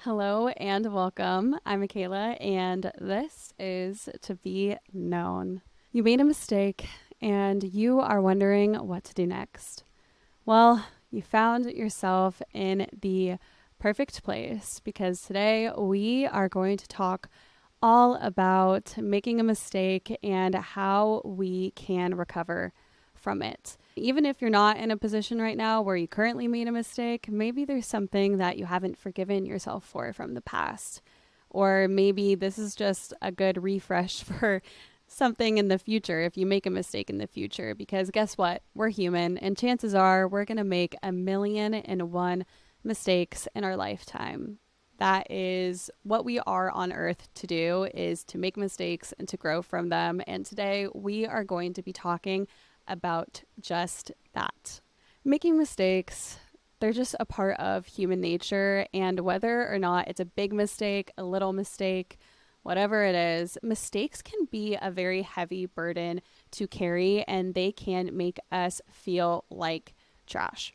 Hello and welcome. I'm Makayla, and this is To Be Known. You made a mistake, and you are wondering what to do next. Well, you found yourself in the perfect place because today we are going to talk all about making a mistake and how we can recover from it. Even if you're not in a position right now where you currently made a mistake, maybe there's something that you haven't forgiven yourself for from the past. Or maybe this is just a good refresh for something in the future if you make a mistake in the future. Because guess what? We're human, and chances are we're going to make 1,000,001 mistakes in our lifetime. That is what we are on earth to do, is to make mistakes and to grow from them. And today we are going to be talking about just that. Making mistakes, they're just a part of human nature, and whether or not it's a big mistake, a little mistake, whatever it is, mistakes can be a very heavy burden to carry, and they can make us feel like trash.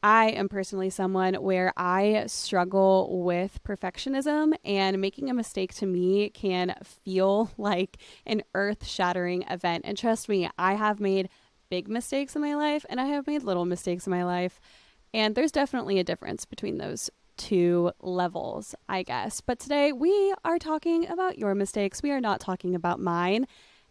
I am personally someone where I struggle with perfectionism, and making a mistake to me can feel like an earth shattering event. And trust me, I have made big mistakes in my life and I have made little mistakes in my life. And there's definitely a difference between those two levels, I guess. But today we are talking about your mistakes. We are not talking about mine.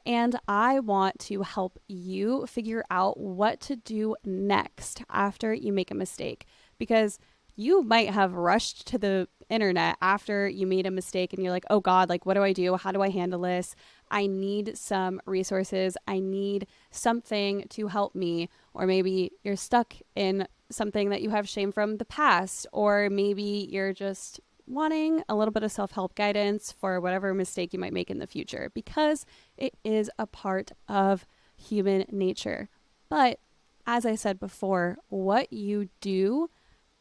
And I want to help you figure out what to do next after you make a mistake. Because you might have rushed to the internet after you made a mistake and you're like, oh God, like, what do I do? How do I handle this? I need some resources. I need something to help me. Or maybe you're stuck in something that you have shame from the past, or maybe you're just wanting a little bit of self-help guidance for whatever mistake you might make in the future, because it is a part of human nature. But as I said before, what you do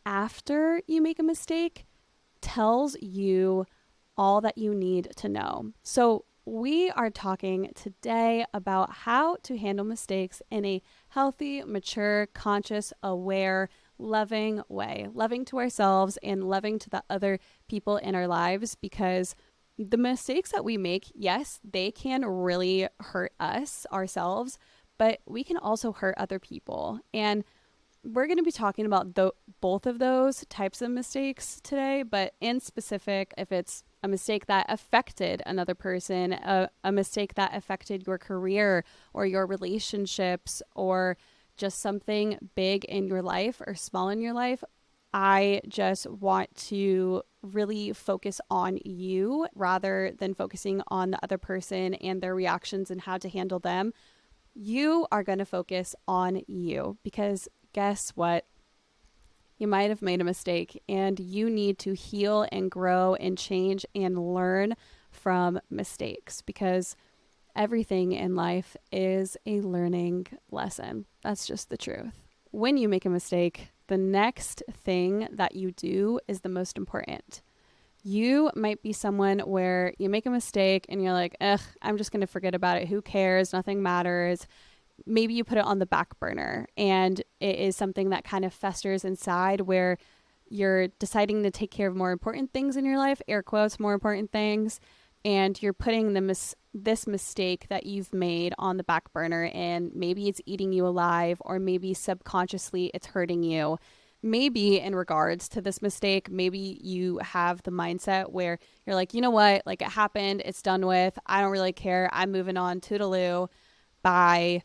after you make a mistake tells you all that you need to know. So we are talking today about how to handle mistakes in a healthy, mature, conscious, aware, loving way, loving to ourselves and loving to the other people in our lives, because the mistakes that we make, yes, they can really hurt us ourselves, but we can also hurt other people. And we're going to be talking about both of those types of mistakes today, but in specific, if it's a mistake that affected another person, a mistake that affected your career or your relationships, or just something big in your life or small in your life, I just want to really focus on you rather than focusing on the other person and their reactions and how to handle them. You are going to focus on you, because guess what? You might have made a mistake and you need to heal and grow and change and learn from mistakes, because everything in life is a learning lesson. That's just the truth. When you make a mistake, the next thing that you do is the most important. You might be someone where you make a mistake and you're like, ugh, I'm just going to forget about it. Who cares? Nothing matters. Maybe you put it on the back burner and it is something that kind of festers inside, where you're deciding to take care of more important things in your life, air quotes, more important things, and you're putting this mistake that you've made on the back burner, and maybe it's eating you alive, or maybe subconsciously it's hurting you. Maybe in regards to this mistake, maybe you have the mindset where you're like, you know what, like, it happened, it's done with, I don't really care, I'm moving on, toodaloo, bye,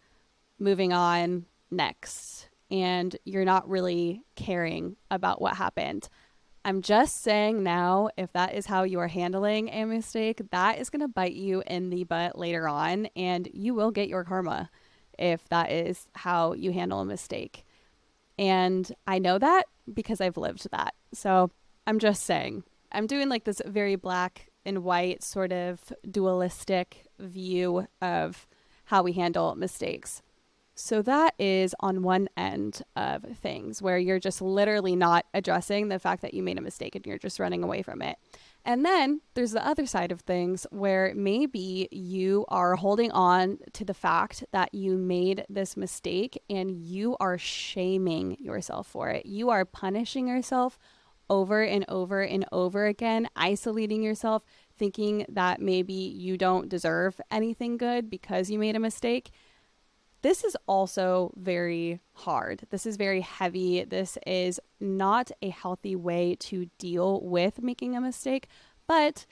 moving on next. And you're not really caring about what happened. I'm just saying now, if that is how you are handling a mistake, that is going to bite you in the butt later on, and you will get your karma if that is how you handle a mistake. And I know that because I've lived that. So I'm just saying, I'm doing like this very black and white sort of dualistic view of how we handle mistakes. So that is on one end of things, where you're just literally not addressing the fact that you made a mistake and you're just running away from it. And then there's the other side of things, where maybe you are holding on to the fact that you made this mistake and you are shaming yourself for it. You are punishing yourself over and over and over again, isolating yourself, thinking that maybe you don't deserve anything good because you made a mistake, this is also very hard. This is very heavy. This is not a healthy way to deal with making a mistake, but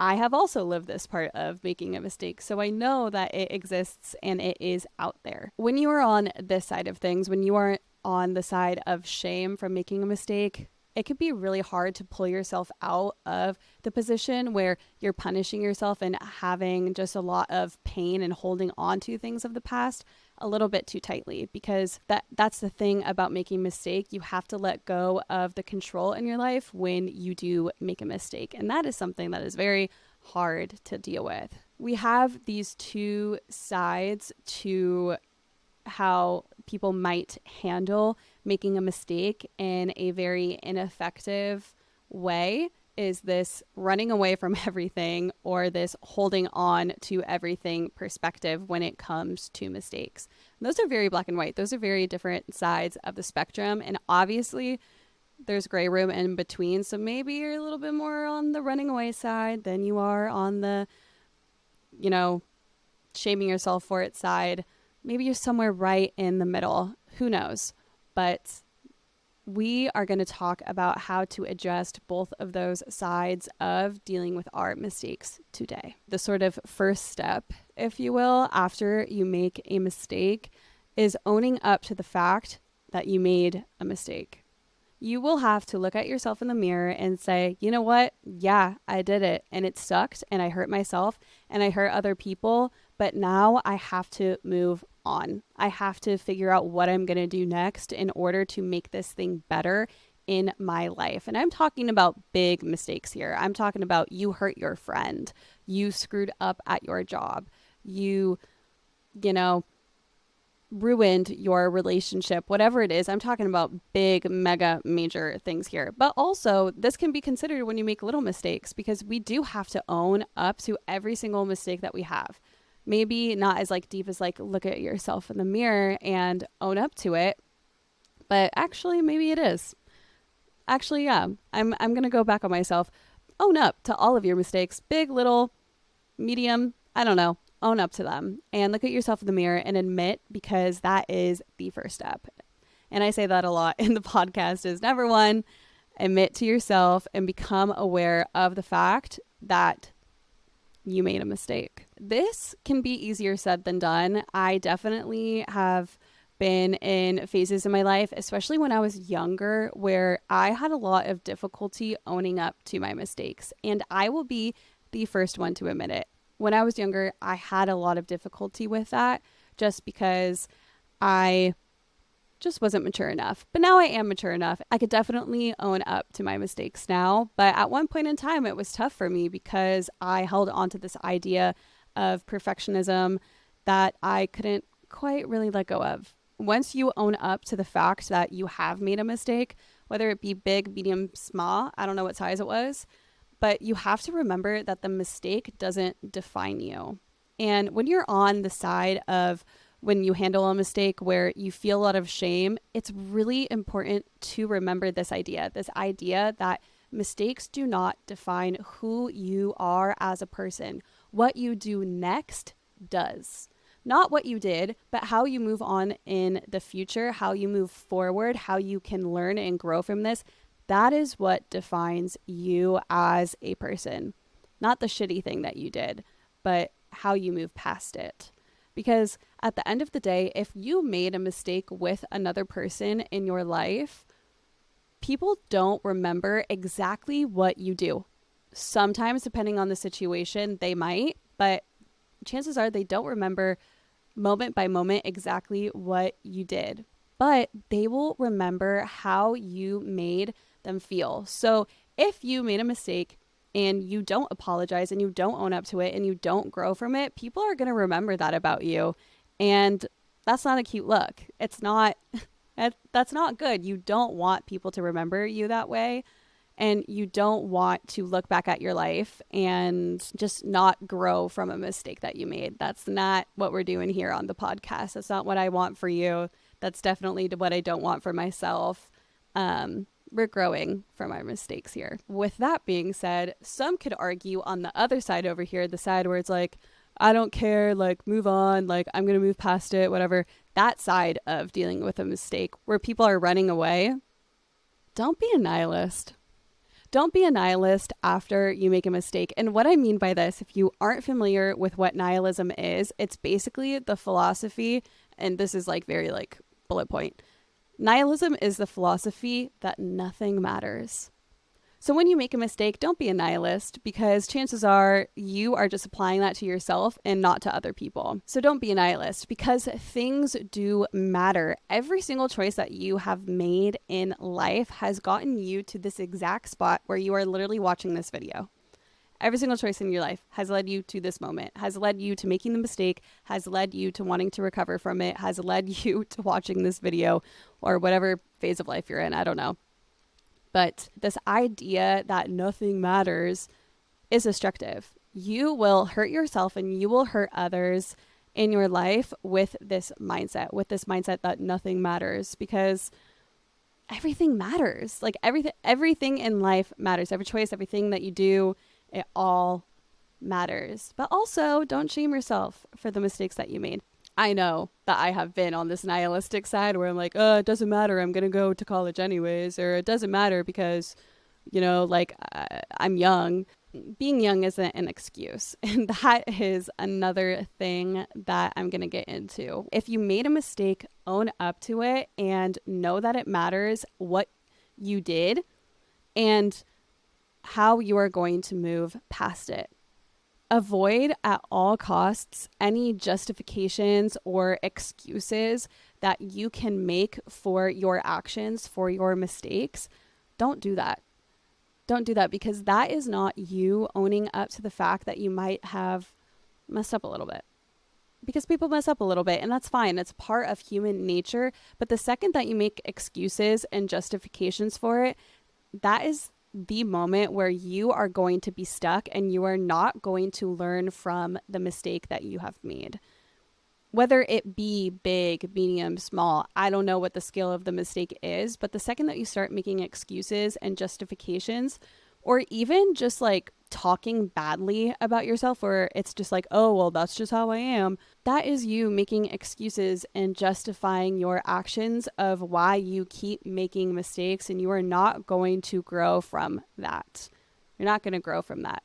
I have also lived this part of making a mistake, so I know that it exists and it is out there. When you are on this side of things, when you are on the side of shame from making a mistake, it could be really hard to pull yourself out of the position where you're punishing yourself and having just a lot of pain and holding on to things of the past a little bit too tightly, because that's the thing about making a mistake. You have to let go of the control in your life when you do make a mistake. And that is something that is very hard to deal with. We have these two sides to how people might handle making a mistake in a very ineffective way. Is this running away from everything or this holding on to everything perspective when it comes to mistakes? And those are very black and white. Those are very different sides of the spectrum. And obviously, there's gray room in between. So maybe you're a little bit more on the running away side than you are on the, shaming yourself for it side. Maybe you're somewhere right in the middle. Who knows? But we are going to talk about how to adjust both of those sides of dealing with our mistakes today. The sort of first step, if you will, after you make a mistake is owning up to the fact that you made a mistake. You will have to look at yourself in the mirror and say, you know what? Yeah, I did it and it sucked and I hurt myself and I hurt other people, but now I have to move on. I have to figure out what I'm going to do next in order to make this thing better in my life. And I'm talking about big mistakes here. I'm talking about you hurt your friend, you screwed up at your job, you ruined your relationship, whatever it is. I'm talking about big, mega, major things here. But also, this can be considered when you make little mistakes, because we do have to own up to every single mistake that we have. Maybe not as deep as look at yourself in the mirror and own up to it, but actually maybe it is. Actually, yeah, I'm going to go back on myself. Own up to all of your mistakes, big, little, medium, I don't know. Own up to them and look at yourself in the mirror and admit, because that is the first step. And I say that a lot in the podcast is number one, admit to yourself and become aware of the fact that you made a mistake. This can be easier said than done. I definitely have been in phases in my life, especially when I was younger, where I had a lot of difficulty owning up to my mistakes. And I will be the first one to admit it. When I was younger, I had a lot of difficulty with that just because I just wasn't mature enough. But now I am mature enough. I could definitely own up to my mistakes now. But at one point in time, it was tough for me because I held on to this idea of perfectionism that I couldn't quite really let go of. Once you own up to the fact that you have made a mistake, whether it be big, medium, small, I don't know what size it was, but you have to remember that the mistake doesn't define you. And when you're on the side of when you handle a mistake where you feel a lot of shame, it's really important to remember this idea that mistakes do not define who you are as a person. What you do next does. Not what you did, but how you move on in the future, how you move forward, how you can learn and grow from this. That is what defines you as a person. Not the shitty thing that you did, but how you move past it. Because at the end of the day, if you made a mistake with another person in your life, people don't remember exactly what you do. Sometimes, depending on the situation, they might, but chances are they don't remember moment by moment exactly what you did. But they will remember how you made them feel. So if you made a mistake and you don't apologize and you don't own up to it and you don't grow from it, people are going to remember that about you. And that's not a cute look. It's not, that's not good. You don't want people to remember you that way. And you don't want to look back at your life and just not grow from a mistake that you made. That's not what we're doing here on the podcast. That's not what I want for you. That's definitely what I don't want for myself. We're growing from our mistakes here. With that being said, some could argue on the other side over here, the side where it's like, I don't care, like, move on, like, I'm going to move past it, whatever. That side of dealing with a mistake where people are running away, don't be a nihilist. Don't be a nihilist after you make a mistake. And what I mean by this, if you aren't familiar with what nihilism is, it's basically the philosophy, and this is like very like bullet point. Nihilism is the philosophy that nothing matters. So when you make a mistake, don't be a nihilist because chances are you are just applying that to yourself and not to other people. So don't be a nihilist because things do matter. Every single choice that you have made in life has gotten you to this exact spot where you are literally watching this video. Every single choice in your life has led you to this moment, has led you to making the mistake, has led you to wanting to recover from it, has led you to watching this video or whatever phase of life you're in. I don't know. But this idea that nothing matters is destructive. You will hurt yourself and you will hurt others in your life with this mindset that nothing matters because everything matters. Like everything in life matters. Every choice, everything that you do, it all matters. But also don't shame yourself for the mistakes that you made. I know that I have been on this nihilistic side where I'm like, it doesn't matter. I'm going to go to college anyways. Or it doesn't matter because, I'm young. Being young isn't an excuse. And that is another thing that I'm going to get into. If you made a mistake, own up to it and know that it matters what you did and how you are going to move past it. Avoid at all costs any justifications or excuses that you can make for your actions, for your mistakes. Don't do that. Don't do that because that is not you owning up to the fact that you might have messed up a little bit. Because people mess up a little bit and that's fine. It's part of human nature. But the second that you make excuses and justifications for it, that is the moment where you are going to be stuck and you are not going to learn from the mistake that you have made. Whether it be big, medium, small, I don't know what the scale of the mistake is, but the second that you start making excuses and justifications, or even just like talking badly about yourself, or it's just like, oh, well, that's just how I am. That is you making excuses and justifying your actions of why you keep making mistakes, and you are not going to grow from that. You're not going to grow from that.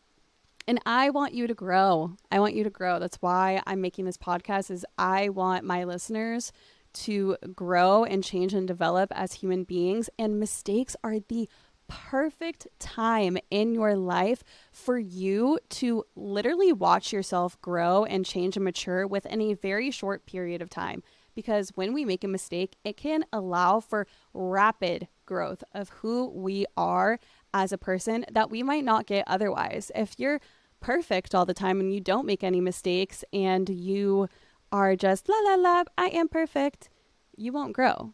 And I want you to grow. I want you to grow. That's why I'm making this podcast is I want my listeners to grow and change and develop as human beings. And mistakes are the perfect time in your life for you to literally watch yourself grow and change and mature within a very short period of time. Because when we make a mistake, it can allow for rapid growth of who we are as a person that we might not get otherwise. If you're perfect all the time and you don't make any mistakes and you are just la la la, I am perfect, you won't grow.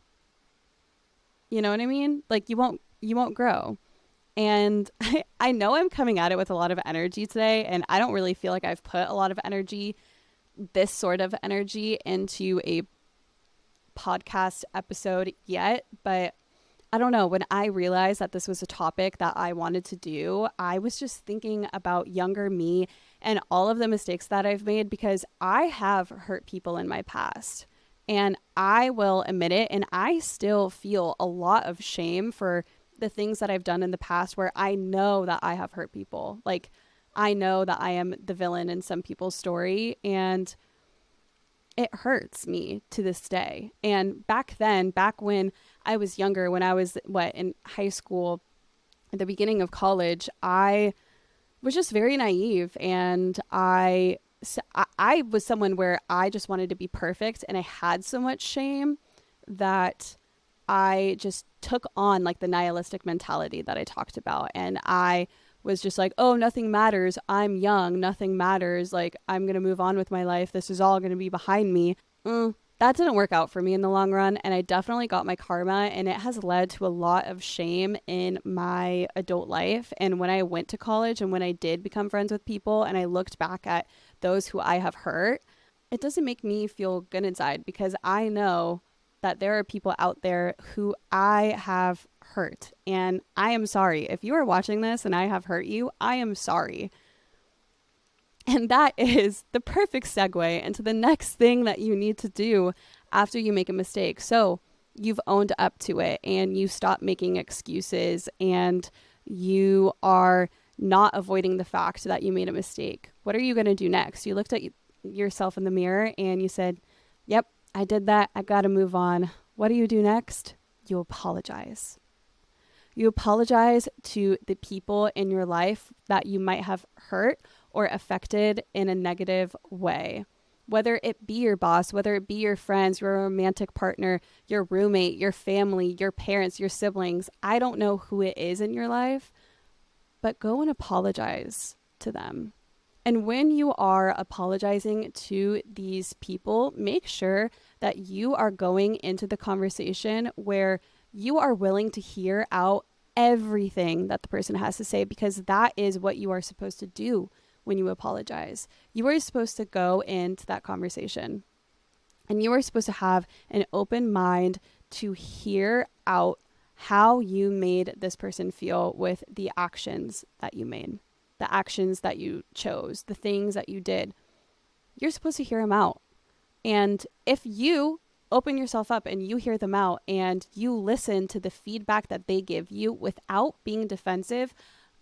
You know what I mean? Like you won't grow. And I know I'm coming at it with a lot of energy today, and I don't really feel like I've put a lot of energy, this sort of energy, into a podcast episode yet. But I don't know, when I realized that this was a topic that I wanted to do, I was just thinking about younger me and all of the mistakes that I've made because I have hurt people in my past. And I will admit it, and I still feel a lot of shame for the things that I've done in the past where I know that I have hurt people. Like, I know that I am the villain in some people's story, and it hurts me to this day. And back then, back when I was younger, when I was in high school, at the beginning of college, I was just very naive, and I was someone where I just wanted to be perfect, and I had so much shame that I just took on like the nihilistic mentality that I talked about. And I was just like, oh, nothing matters. I'm young. Nothing matters. Like, I'm going to move on with my life. This is all going to be behind me. That didn't work out for me in the long run. And I definitely got my karma, and it has led to a lot of shame in my adult life. And when I went to college and when I did become friends with people and I looked back at those who I have hurt, it doesn't make me feel good inside because I know that there are people out there who I have hurt. And I am sorry. If you are watching this and I have hurt you, I am sorry. And that is the perfect segue into the next thing that you need to do after you make a mistake. So you've owned up to it and you stop making excuses and you are not avoiding the fact that you made a mistake. What are you going to do next? You looked at yourself in the mirror and you said, yep, I did that. I got to move on. What do you do next? You apologize. You apologize to the people in your life that you might have hurt or affected in a negative way. Whether it be your boss, whether it be your friends, your romantic partner, your roommate, your family, your parents, your siblings, I don't know who it is in your life, but go and apologize to them. And when you are apologizing to these people, make sure that you are going into the conversation where you are willing to hear out everything that the person has to say, because that is what you are supposed to do when you apologize. You are supposed to go into that conversation and you are supposed to have an open mind to hear out how you made this person feel with the actions that you made, the actions that you chose, the things that you did. You're supposed to hear them out. And if you open yourself up and you hear them out and you listen to the feedback that they give you without being defensive,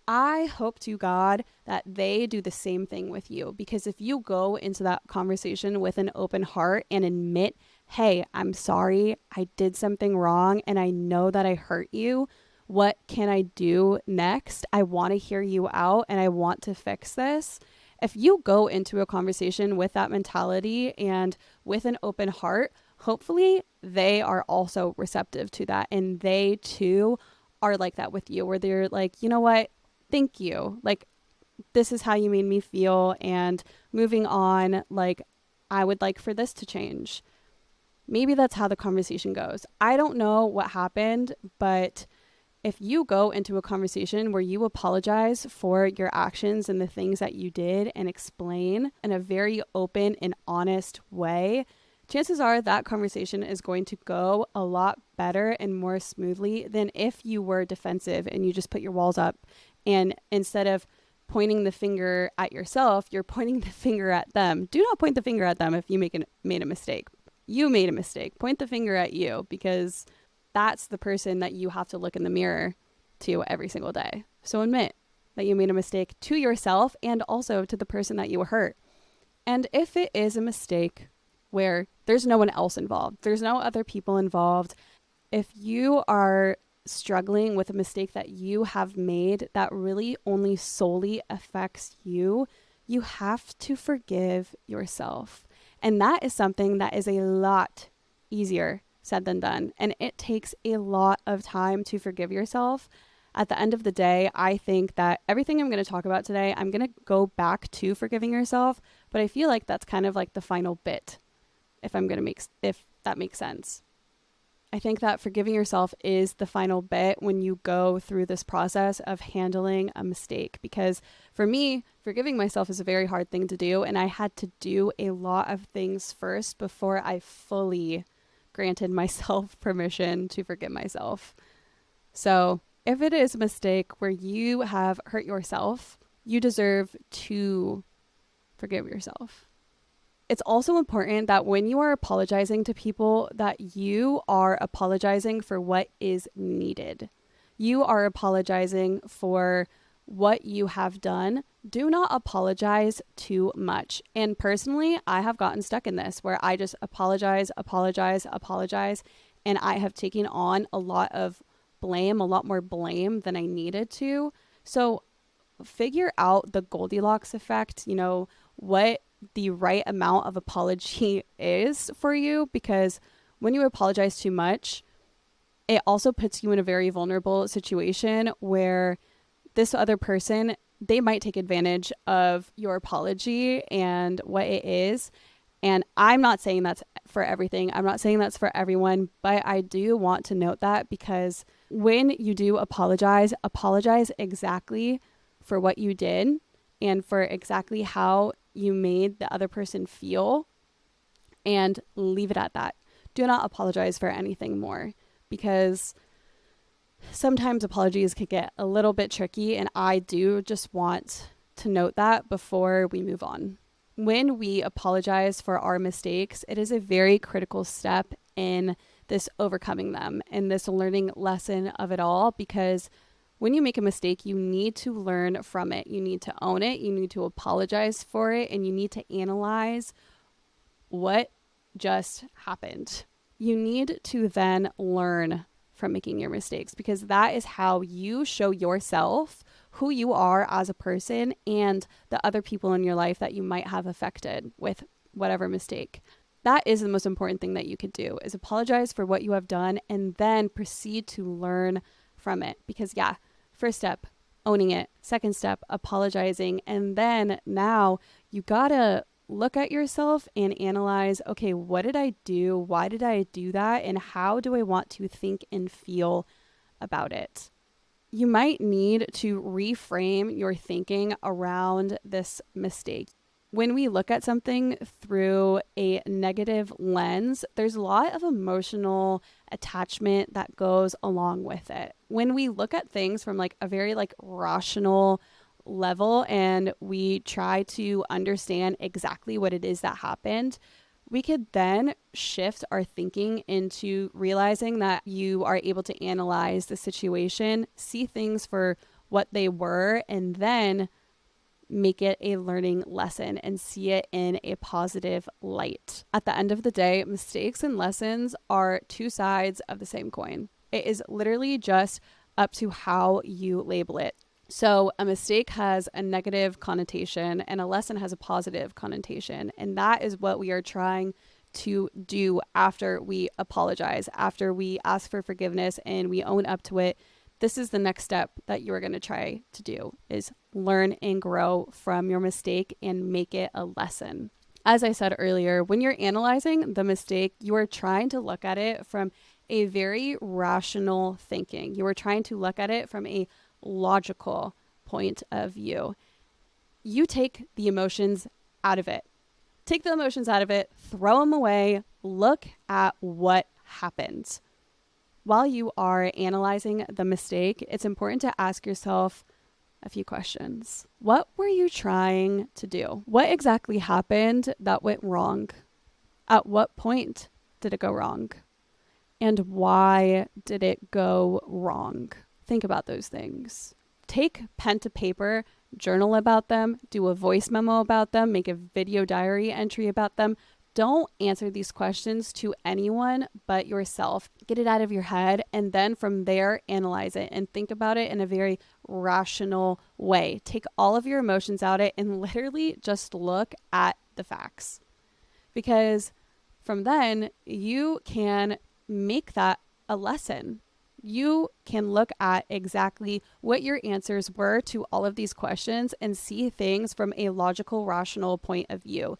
I hope to God that they do the same thing with you. Because if you go into that conversation with an open heart and admit, hey, I'm sorry, I did something wrong and I know that I hurt you. What can I do next? I want to hear you out and I want to fix this. If you go into a conversation with that mentality and with an open heart, hopefully they are also receptive to that. And they too are like that with you, where they're like, you know what? Thank you. Like, this is how you made me feel. And moving on, like, I would like for this to change. Maybe that's how the conversation goes. I don't know what happened, but if you go into a conversation where you apologize for your actions and the things that you did and explain in a very open and honest way, chances are that conversation is going to go a lot better and more smoothly than if you were defensive and you just put your walls up. And instead of pointing the finger at yourself, you're pointing the finger at them. Do not point the finger at them if you made a mistake. You made a mistake. Point the finger at you, because that's the person that you have to look in the mirror to every single day. So admit that you made a mistake to yourself and also to the person that you hurt. And if it is a mistake where there's no one else involved, there's no other people involved, if you are struggling with a mistake that you have made that really only solely affects you, you have to forgive yourself. And that is something that is a lot easier said than done. And it takes a lot of time to forgive yourself. At the end of the day, I think that everything I'm going to talk about today, I'm going to go back to forgiving yourself, but I feel like that's kind of like the final bit, if that makes sense. I think that forgiving yourself is the final bit when you go through this process of handling a mistake. Because for me, forgiving myself is a very hard thing to do. And I had to do a lot of things first before I fully granted myself permission to forgive myself. So if it is a mistake where you have hurt yourself, you deserve to forgive yourself. It's also important that when you are apologizing to people, that you are apologizing for what is needed. You are apologizing for what you have done. Do not apologize too much. And personally, I have gotten stuck in this where I just apologize, and I have taken on a lot of blame, a lot more blame than I needed to. So figure out the Goldilocks effect, what the right amount of apology is for you, because when you apologize too much, it also puts you in a very vulnerable situation where this other person, they might take advantage of your apology and what it is. And I'm not saying that's for everything. I'm not saying that's for everyone, but I do want to note that, because when you do apologize exactly for what you did and for exactly how you made the other person feel, and leave it at that. Do not apologize for anything more, because Sometimes apologies could get a little bit tricky, and I do just want to note that before we move on. When we apologize for our mistakes, it is a very critical step in this overcoming them and this learning lesson of it all, because when you make a mistake, you need to learn from it. You need to own it. You need to apologize for it, and you need to analyze what just happened. You need to then learn from making your mistakes, because that is how you show yourself who you are as a person and the other people in your life that you might have affected with whatever mistake. That is the most important thing that you could do, is apologize for what you have done and then proceed to learn from it. Because yeah, first step, owning it. Second step, apologizing. And then now you gotta look at yourself and analyze, okay, what did I do? Why did I do that? And how do I want to think and feel about it? You might need to reframe your thinking around this mistake. When we look at something through a negative lens, there's a lot of emotional attachment that goes along with it. When we look at things from like a very like rational level and we try to understand exactly what it is that happened, we could then shift our thinking into realizing that you are able to analyze the situation, see things for what they were, and then make it a learning lesson and see it in a positive light. At the end of the day, mistakes and lessons are two sides of the same coin. It is literally just up to how you label it. So a mistake has a negative connotation and a lesson has a positive connotation. And that is what we are trying to do after we apologize, after we ask for forgiveness and we own up to it. This is the next step that you are going to try to do, is learn and grow from your mistake and make it a lesson. As I said earlier, when you're analyzing the mistake, you are trying to look at it from a very rational thinking. You are trying to look at it from a logical point of view. You take the emotions out of it. Take the emotions out of it, throw them away, look at what happened. While you are analyzing the mistake, it's important to ask yourself a few questions. What were you trying to do? What exactly happened that went wrong? At what point did it go wrong? And why did it go wrong? Think about those things. Take pen to paper, journal about them, do a voice memo about them, make a video diary entry about them. Don't answer these questions to anyone but yourself. Get it out of your head, and then from there, analyze it and think about it in a very rational way. Take all of your emotions out of it and literally just look at the facts. Because from then, you can make that a lesson. You can look at exactly what your answers were to all of these questions and see things from a logical, rational point of view.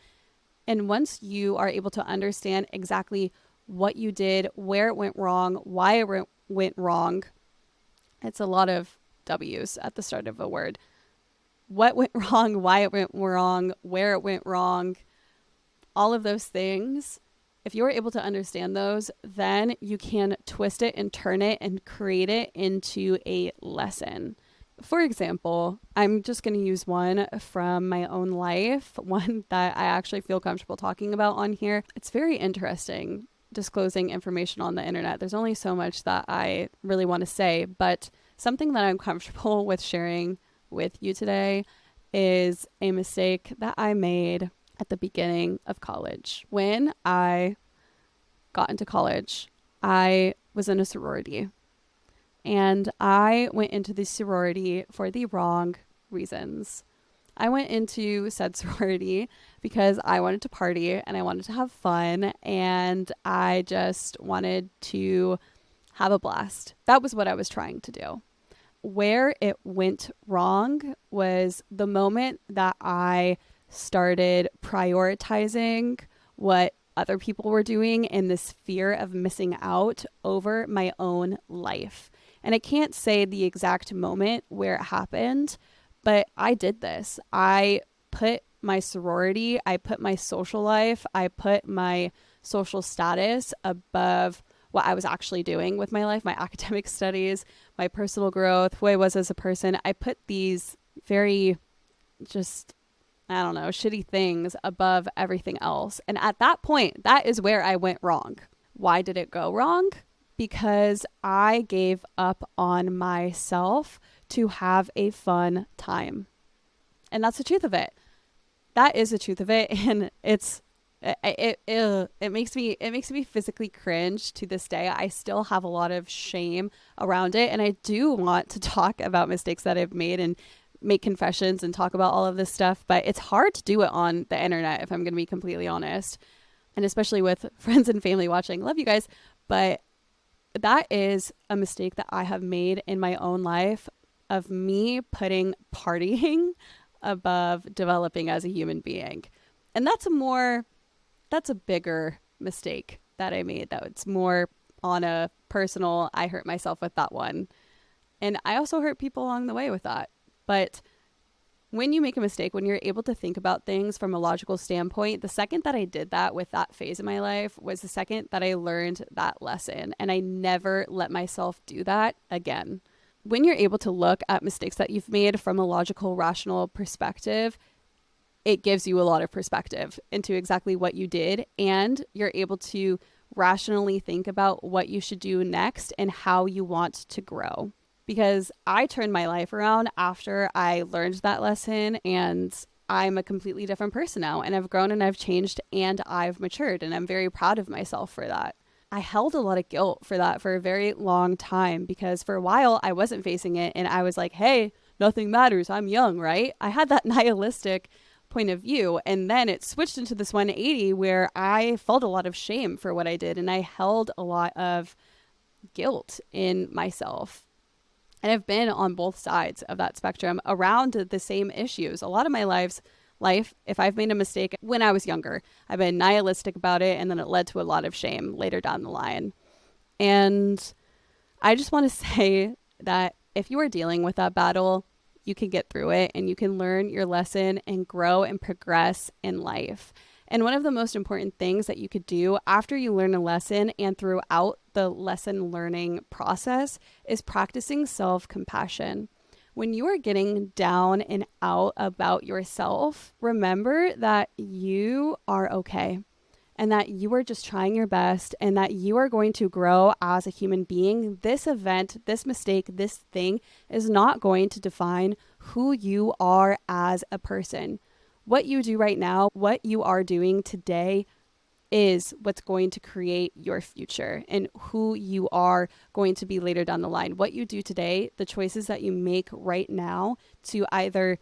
And once you are able to understand exactly what you did, where it went wrong, why it went wrong, it's a lot of W's at the start of a word. What went wrong, why it went wrong, where it went wrong, all of those things. If you're able to understand those, then you can twist it and turn it and create it into a lesson. For example, I'm just going to use one from my own life, one that I actually feel comfortable talking about on here. It's very interesting disclosing information on the internet. There's only so much that I really want to say, but something that I'm comfortable with sharing with you today is a mistake that I made at the beginning of college. When I got into college, I was in a sorority. And I went into the sorority for the wrong reasons. I went into said sorority because I wanted to party and I wanted to have fun and I just wanted to have a blast. That was what I was trying to do. Where it went wrong was the moment that I started prioritizing what other people were doing and this fear of missing out over my own life. And I can't say the exact moment where it happened, but I did this. I put my sorority, I put my social life, I put my social status above what I was actually doing with my life, my academic studies, my personal growth, who I was as a person. I put these very just, I don't know, shitty things above everything else. And at that point, that is where I went wrong. Why did it go wrong? Because I gave up on myself to have a fun time. And that's the truth of it. That is the truth of it. And it makes me physically cringe to this day. I still have a lot of shame around it, and I do want to talk about mistakes that I've made and make confessions and talk about all of this stuff, but it's hard to do it on the internet, if I'm going to be completely honest, and especially with friends and family watching. Love you guys, but that is a mistake that I have made in my own life, of me putting partying above developing as a human being. And that's a bigger mistake that I made. That it's more on a personal, I hurt myself with that one. And I also hurt people along the way with that. But when you make a mistake, when you're able to think about things from a logical standpoint, the second that I did that with that phase of my life was the second that I learned that lesson. And I never let myself do that again. When you're able to look at mistakes that you've made from a logical, rational perspective, it gives you a lot of perspective into exactly what you did. And you're able to rationally think about what you should do next and how you want to grow. Because I turned my life around after I learned that lesson, and I'm a completely different person now, and I've grown and I've changed and I've matured, and I'm very proud of myself for that. I held a lot of guilt for that for a very long time, because for a while I wasn't facing it and I was like, hey, nothing matters, I'm young, right? I had that nihilistic point of view, and then it switched into this 180 where I felt a lot of shame for what I did, and I held a lot of guilt in myself. And I've been on both sides of that spectrum around the same issues. A lot of my life, if I've made a mistake when I was younger, I've been nihilistic about it, and then it led to a lot of shame later down the line. And I just want to say that if you are dealing with that battle, you can get through it and you can learn your lesson and grow and progress in life. And one of the most important things that you could do after you learn a lesson and throughout the lesson learning process is practicing self-compassion. When you are getting down and out about yourself, remember that you are okay, and that you are just trying your best, and that you are going to grow as a human being. This event, this mistake, this thing is not going to define who you are as a person. What you do right now, what you are doing today, is what's going to create your future and who you are going to be later down the line. What you do today, the choices that you make right now to either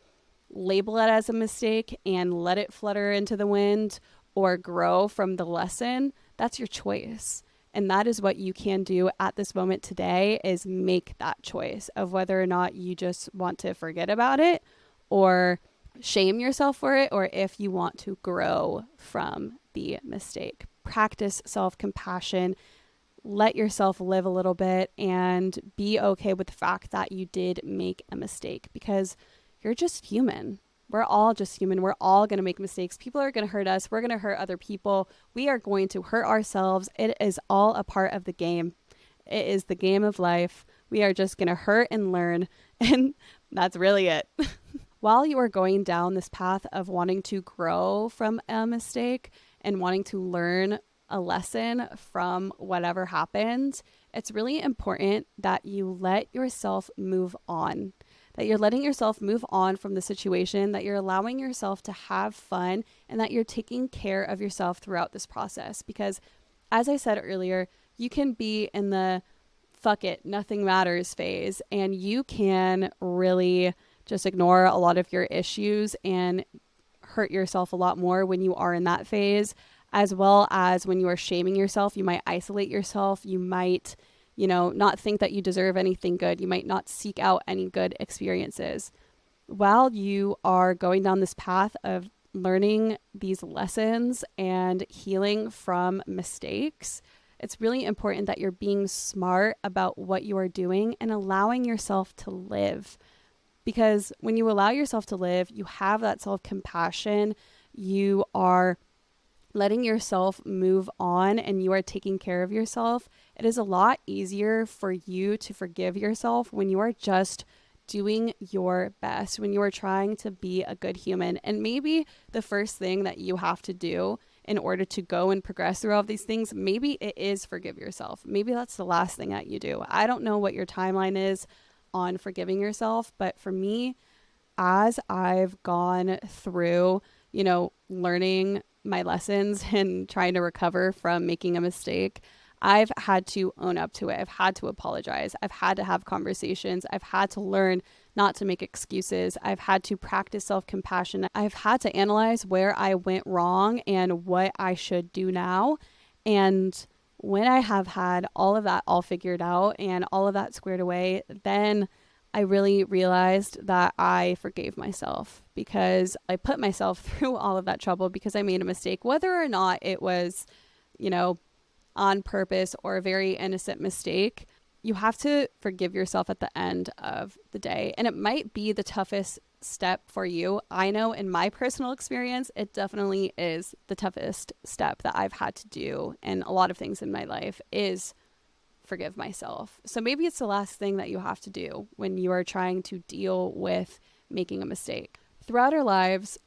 label it as a mistake and let it flutter into the wind, or grow from the lesson, that's your choice. And that is what you can do at this moment today, is make that choice of whether or not you just want to forget about it or shame yourself for it, or if you want to grow from the mistake. Practice self-compassion. Let yourself live a little bit and be okay with the fact that you did make a mistake, because you're just human. We're all just human. We're all going to make mistakes. People are going to hurt us. We're going to hurt other people. We are going to hurt ourselves. It is all a part of the game. It is the game of life. We are just going to hurt and learn. And that's really it. While you are going down this path of wanting to grow from a mistake and wanting to learn a lesson from whatever happened, it's really important that you let yourself move on. That you're letting yourself move on from the situation, that you're allowing yourself to have fun, and that you're taking care of yourself throughout this process. Because as I said earlier, you can be in the fuck it, nothing matters phase, and you can really just ignore a lot of your issues and hurt yourself a lot more when you are in that phase, as well as when you are shaming yourself. You might isolate yourself. You might not think that you deserve anything good. You might not seek out any good experiences. While you are going down this path of learning these lessons and healing from mistakes, it's really important that you're being smart about what you are doing and allowing yourself to live. Because when you allow yourself to live, you have that self-compassion. You are letting yourself move on and you are taking care of yourself, it is a lot easier for you to forgive yourself when you are just doing your best, when you are trying to be a good human. And maybe the first thing that you have to do in order to go and progress through all of these things, maybe it is forgive yourself. Maybe that's the last thing that you do. I don't know what your timeline is on forgiving yourself, but for me, as I've gone through, learning my lessons and trying to recover from making a mistake, I've had to own up to it. I've had to apologize. I've had to have conversations. I've had to learn not to make excuses. I've had to practice self-compassion. I've had to analyze where I went wrong and what I should do now. And when I have had all of that all figured out and all of that squared away, then I really realized that I forgave myself because I put myself through all of that trouble because I made a mistake, whether or not it was, on purpose or a very innocent mistake. You have to forgive yourself at the end of the day. And it might be the toughest step for you. I know in my personal experience, it definitely is the toughest step that I've had to do in a lot of things in my life is forgive myself. So maybe it's the last thing that you have to do when you are trying to deal with making a mistake. Throughout our lives,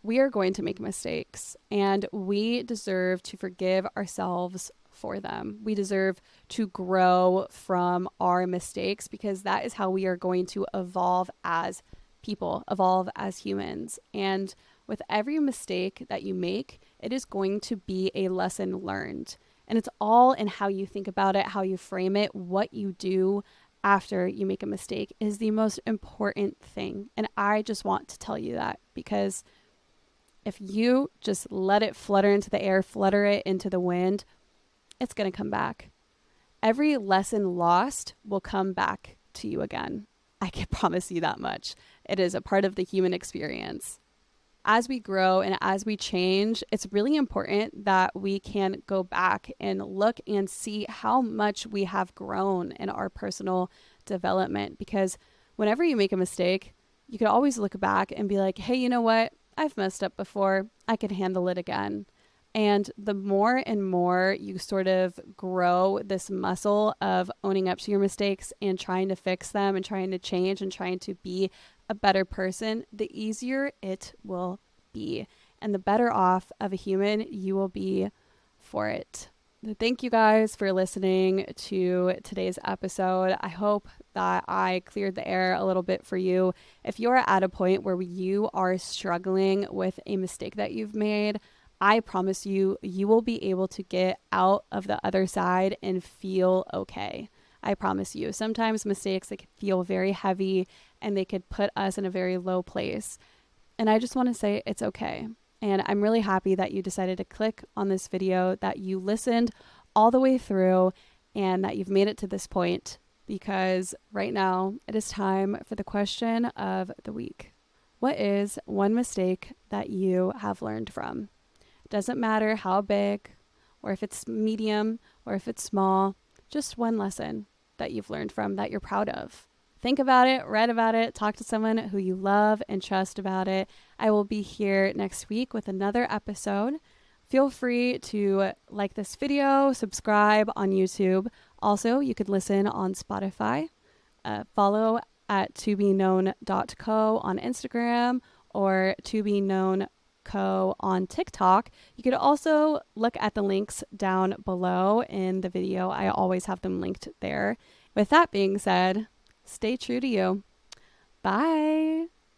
we are going to make mistakes and we deserve to forgive ourselves for them. We deserve to grow from our mistakes because that is how we are going to evolve as people, evolve as humans. And with every mistake that you make, it is going to be a lesson learned. And it's all in how you think about it, how you frame it, what you do after you make a mistake is the most important thing. And I just want to tell you that because if you just let it flutter into the air, flutter it into the wind, it's going to come back. Every lesson lost will come back to you again. I can promise you that much. It is a part of the human experience. As we grow and as we change, it's really important that we can go back and look and see how much we have grown in our personal development. Because whenever you make a mistake, you could always look back and be like, hey, you know what? I've messed up before. I can handle it again. And the more and more you sort of grow this muscle of owning up to your mistakes and trying to fix them and trying to change and trying to be a better person, the easier it will be. And the better off of a human you will be for it. Thank you guys for listening to today's episode. I hope that I cleared the air a little bit for you. If you're at a point where you are struggling with a mistake that you've made, I promise you, you will be able to get out of the other side and feel okay. I promise you. Sometimes mistakes, they can feel very heavy and they could put us in a very low place. And I just want to say it's okay. And I'm really happy that you decided to click on this video, that you listened all the way through, and that you've made it to this point, because right now it is time for the question of the week. What is one mistake that you have learned from? It doesn't matter how big, or if it's medium, or if it's small, just one lesson that you've learned from that you're proud of. Think about it, read about it, talk to someone who you love and trust about it. I will be here next week with another episode. Feel free to like this video, subscribe on YouTube. Also, you could listen on Spotify. Follow at tobeknown.co on Instagram or tobeknownco on TikTok. You could also look at the links down below in the video. I always have them linked there. With that being said, stay true to you. Bye.